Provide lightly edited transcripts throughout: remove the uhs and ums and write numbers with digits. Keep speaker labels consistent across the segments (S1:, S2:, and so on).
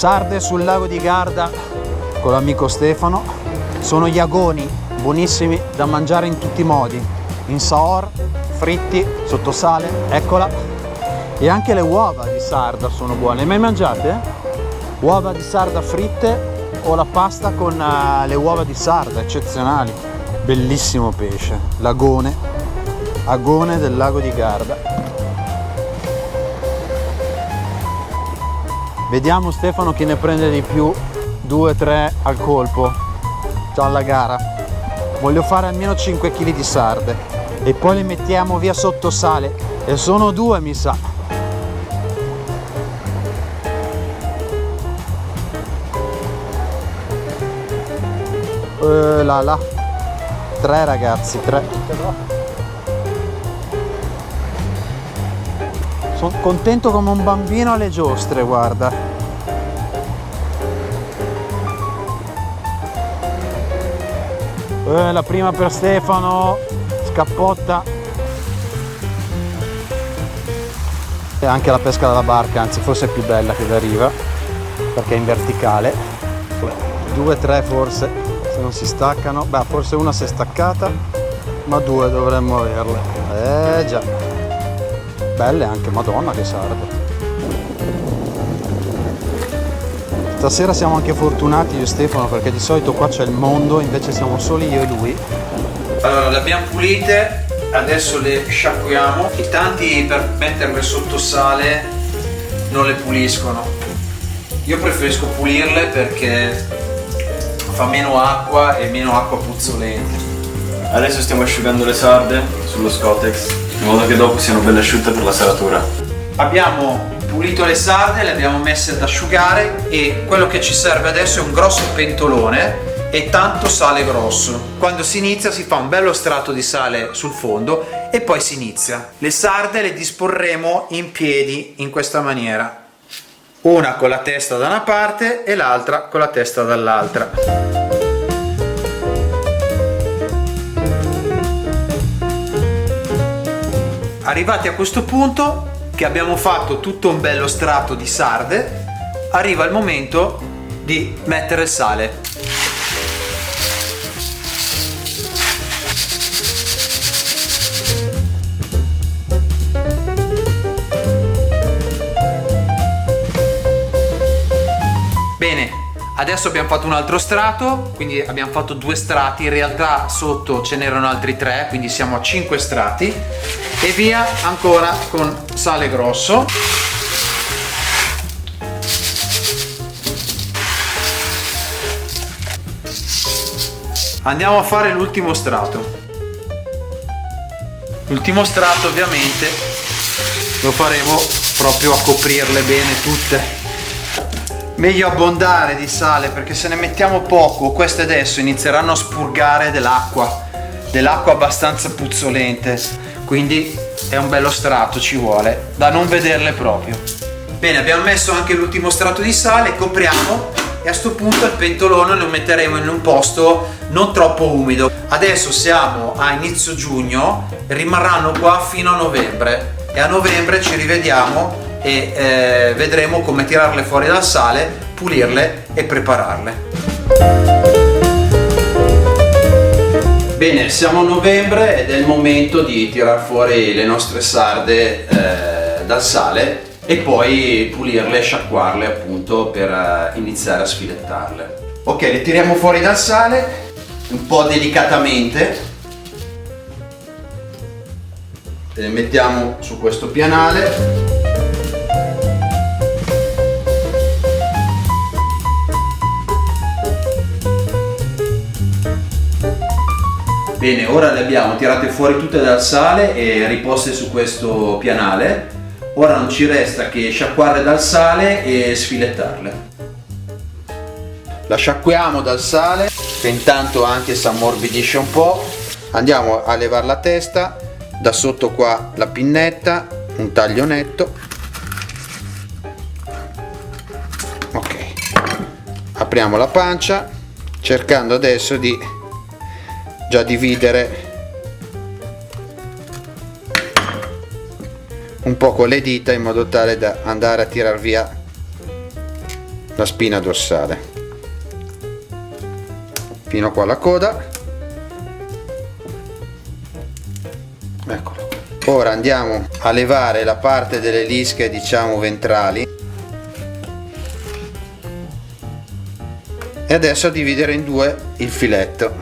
S1: Sarde sul lago di Garda con l'amico Stefano. Sono gli agoni, buonissimi da mangiare in tutti i modi, in saor, fritti, sotto sale, eccola. E anche le uova di sarda sono buone. Le hai mai mangiate? Uova di sarda fritte o la pasta con le uova di sarda, eccezionali. Bellissimo pesce, l'agone, agone del lago di Garda. Vediamo Stefano chi ne prende di più, 2-3 al colpo, già alla gara. Voglio fare almeno 5 kg di sarde e poi le mettiamo via sotto sale, e sono 2 mi sa. Là. 3 ragazzi, 3. Sono contento come un bambino alle giostre, guarda. La prima per Stefano, scappotta. E anche la pesca dalla barca, anzi forse è più bella che da riva, perché è in verticale. 2-3 forse, se non si staccano. Beh, forse una si è staccata, ma 2 dovremmo averle. Già. Belle anche, madonna che sarde. Stasera siamo anche fortunati io e Stefano, perché di solito qua c'è il mondo, invece siamo soli io e lui. Allora, le abbiamo pulite, adesso le sciacquiamo. I tanti per metterle sotto sale non le puliscono. Io preferisco pulirle perché fa meno acqua e meno acqua puzzolente.
S2: Adesso stiamo asciugando le sarde sullo Scottex, in modo che dopo siano belle asciutte per la seratura.
S1: Abbiamo pulito le sarde, le abbiamo messe ad asciugare e quello che ci serve adesso è un grosso pentolone e tanto sale grosso. Quando si inizia si fa un bello strato di sale sul fondo e poi si inizia. Le sarde le disporremo in piedi in questa maniera, una con la testa da una parte e l'altra con la testa dall'altra. Arrivati a questo punto, che abbiamo fatto tutto un bello strato di sarde, arriva il momento di mettere il sale. Bene, adesso abbiamo fatto un altro strato, quindi abbiamo fatto 2 strati, in realtà sotto ce n'erano altri 3, quindi siamo a 5 strati. E via ancora con sale grosso. Andiamo a fare l'ultimo strato. L'ultimo strato ovviamente lo faremo proprio a coprirle bene tutte. Meglio abbondare di sale, perché se ne mettiamo poco queste adesso inizieranno a spurgare dell'acqua abbastanza puzzolente. Quindi è un bello strato, ci vuole, da non vederle proprio. Bene, abbiamo messo anche l'ultimo strato di sale, copriamo e a sto punto il pentolone lo metteremo in un posto non troppo umido. Adesso siamo a inizio giugno, rimarranno qua fino a novembre e a novembre ci rivediamo e vedremo come tirarle fuori dal sale, pulirle e prepararle. Bene, siamo a novembre ed è il momento di tirar fuori le nostre sarde dal sale e poi pulirle e sciacquarle appunto per iniziare a sfilettarle. Ok, le tiriamo fuori dal sale un po' delicatamente, le mettiamo su questo pianale. Bene, ora le abbiamo tirate fuori tutte dal sale e riposte su questo pianale. Ora non ci resta che sciacquarle dal sale e sfilettarle. La sciacquiamo dal sale, che intanto anche si ammorbidisce un po'. Andiamo a levare la testa, da sotto qua la pinnetta, un taglio netto. Ok, apriamo la pancia, cercando adesso di già dividere un po' con le dita in modo tale da andare a tirar via la spina dorsale fino qua alla coda. Eccolo. Ora andiamo a levare la parte delle lische, diciamo, ventrali, e adesso a dividere in due il filetto.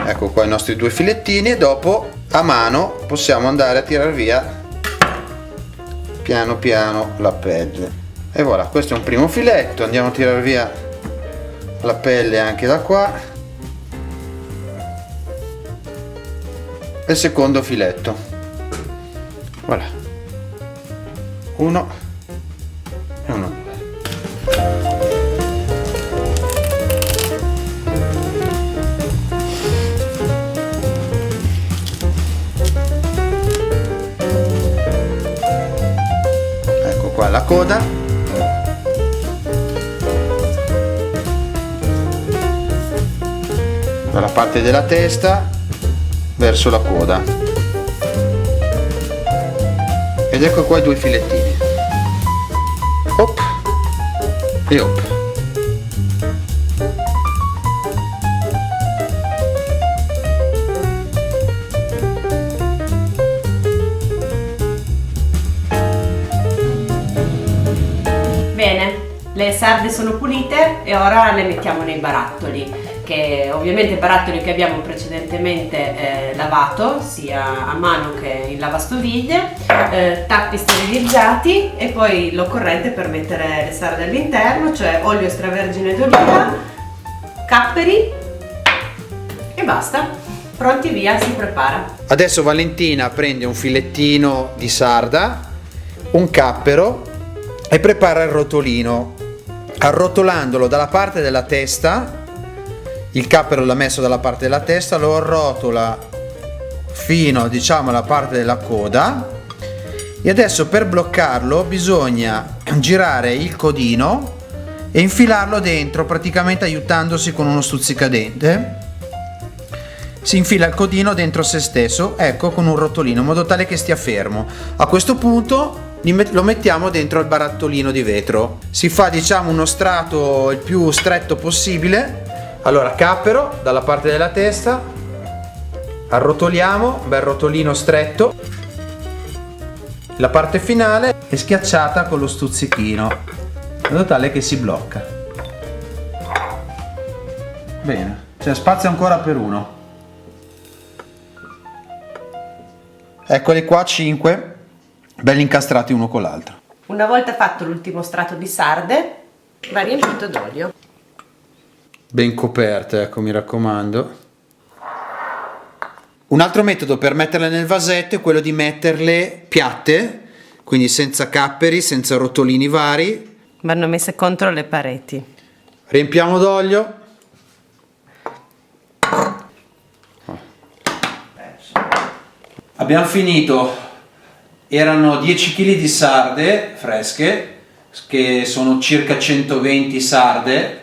S1: Ecco qua i nostri due filettini, e dopo a mano possiamo andare a tirar via piano piano la pelle. E voilà, questo è un primo filetto. Andiamo a tirar via la pelle anche da qua. E il secondo filetto. Voilà, uno e uno. Ecco qua la coda. Dalla parte della testa verso la coda, ed ecco qua i due filettini. Hop e hop.
S3: Bene, le sarde sono pulite e ora le mettiamo nei barattoli, che ovviamente barattoli che abbiamo precedentemente lavato sia a mano che in lavastoviglie, tappi sterilizzati, e poi l'occorrente per mettere le sarde all'interno, cioè olio extravergine d'oliva, capperi e basta. Pronti, via, si prepara.
S1: Adesso Valentina prende un filettino di sarda, un cappero, e prepara il rotolino, arrotolandolo dalla parte della testa. Il cappero l'ha messo dalla parte della testa, lo arrotola fino, diciamo, alla parte della coda, e adesso per bloccarlo bisogna girare il codino e infilarlo dentro, praticamente aiutandosi con uno stuzzicadente. Si infila il codino dentro se stesso, ecco, con un rotolino, in modo tale che stia fermo. A questo punto lo mettiamo dentro al barattolino di vetro. Si fa, diciamo, uno strato il più stretto possibile. Allora, cappero dalla parte della testa, arrotoliamo, un bel rotolino stretto. La parte finale è schiacciata con lo stuzzichino, in modo tale che si blocca. Bene, c'è spazio ancora per uno. Eccoli qua, 5, belli incastrati uno con l'altro.
S3: Una volta fatto l'ultimo strato di sarde, va riempito d'olio.
S1: Ben coperte, ecco, mi raccomando. Un altro metodo per metterle nel vasetto è quello di metterle piatte, quindi senza capperi, senza rotolini vari.
S3: Vanno messe contro le pareti.
S1: Riempiamo d'olio. Abbiamo finito. Erano 10 kg di sarde fresche, che sono circa 120 sarde,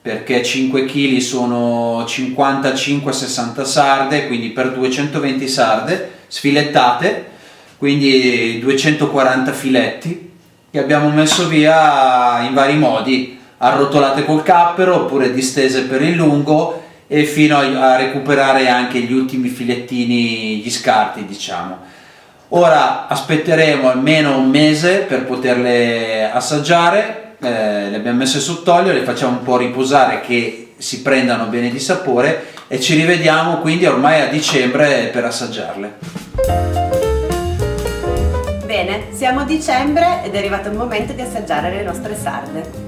S1: perché 5 kg sono 55-60 sarde, quindi per 220 sarde sfilettate, quindi 240 filetti, che abbiamo messo via in vari modi, arrotolate col cappero oppure distese per il lungo, e fino a recuperare anche gli ultimi filettini, gli scarti, diciamo. Ora aspetteremo almeno un mese per poterle assaggiare. Le abbiamo messe sott'olio, le facciamo un po' riposare che si prendano bene di sapore, e ci rivediamo quindi ormai a dicembre per assaggiarle.
S3: Bene, siamo a dicembre ed è arrivato il momento di assaggiare le nostre sarde.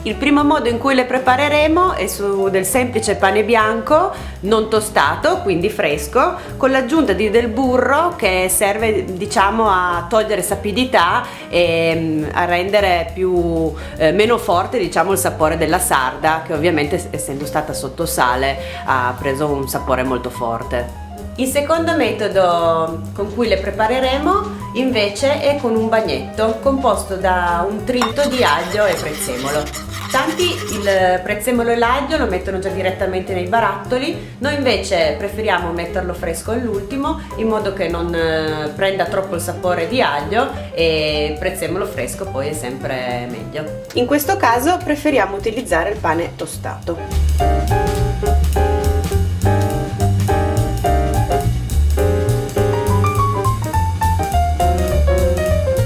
S3: Il primo modo in cui le prepareremo è su del semplice pane bianco non tostato, quindi fresco, con l'aggiunta del burro, che serve, diciamo, a togliere sapidità e a rendere meno forte, diciamo, il sapore della sarda, che ovviamente, essendo stata sotto sale, ha preso un sapore molto forte. Il secondo metodo con cui le prepareremo invece è con un bagnetto composto da un trito di aglio e prezzemolo. Tanti il prezzemolo e l'aglio lo mettono già direttamente nei barattoli, noi invece preferiamo metterlo fresco all'ultimo in modo che non prenda troppo il sapore di aglio, e il prezzemolo fresco poi è sempre meglio. In questo caso preferiamo utilizzare il pane tostato.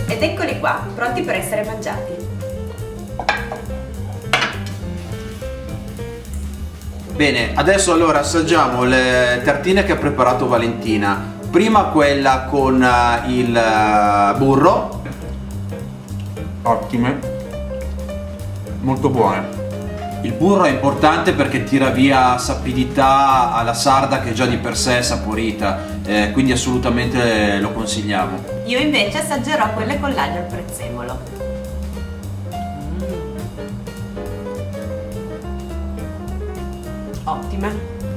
S3: Ed eccoli qua, pronti per essere mangiati.
S1: Bene, adesso allora assaggiamo le tartine che ha preparato Valentina. Prima quella con il burro. Ottime, molto buone. Il burro è importante perché tira via sapidità alla sarda, che già di per sé è saporita, quindi assolutamente lo consigliamo.
S3: Io invece assaggerò quelle con l'aglio e il prezzemolo. Ottime.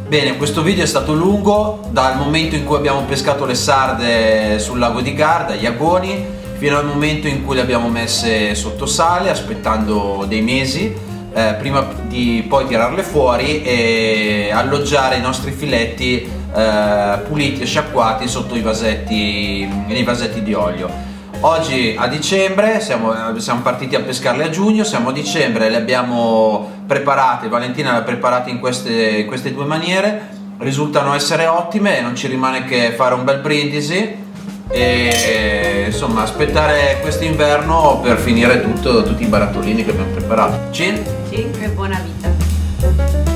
S1: Bene, questo video è stato lungo, dal momento in cui abbiamo pescato le sarde sul lago di Garda, gli agoni, fino al momento in cui le abbiamo messe sotto sale, aspettando dei mesi, prima di poi tirarle fuori e alloggiare i nostri filetti puliti e sciacquati sotto nei vasetti di olio. Oggi a dicembre, siamo partiti a pescarle a giugno, siamo a dicembre, le abbiamo preparate, Valentina le ha preparate in queste due maniere, risultano essere ottime e non ci rimane che fare un bel brindisi e insomma aspettare quest'inverno per finire tutti i barattolini che abbiamo preparato. Cin?
S3: Sì, che buona vita.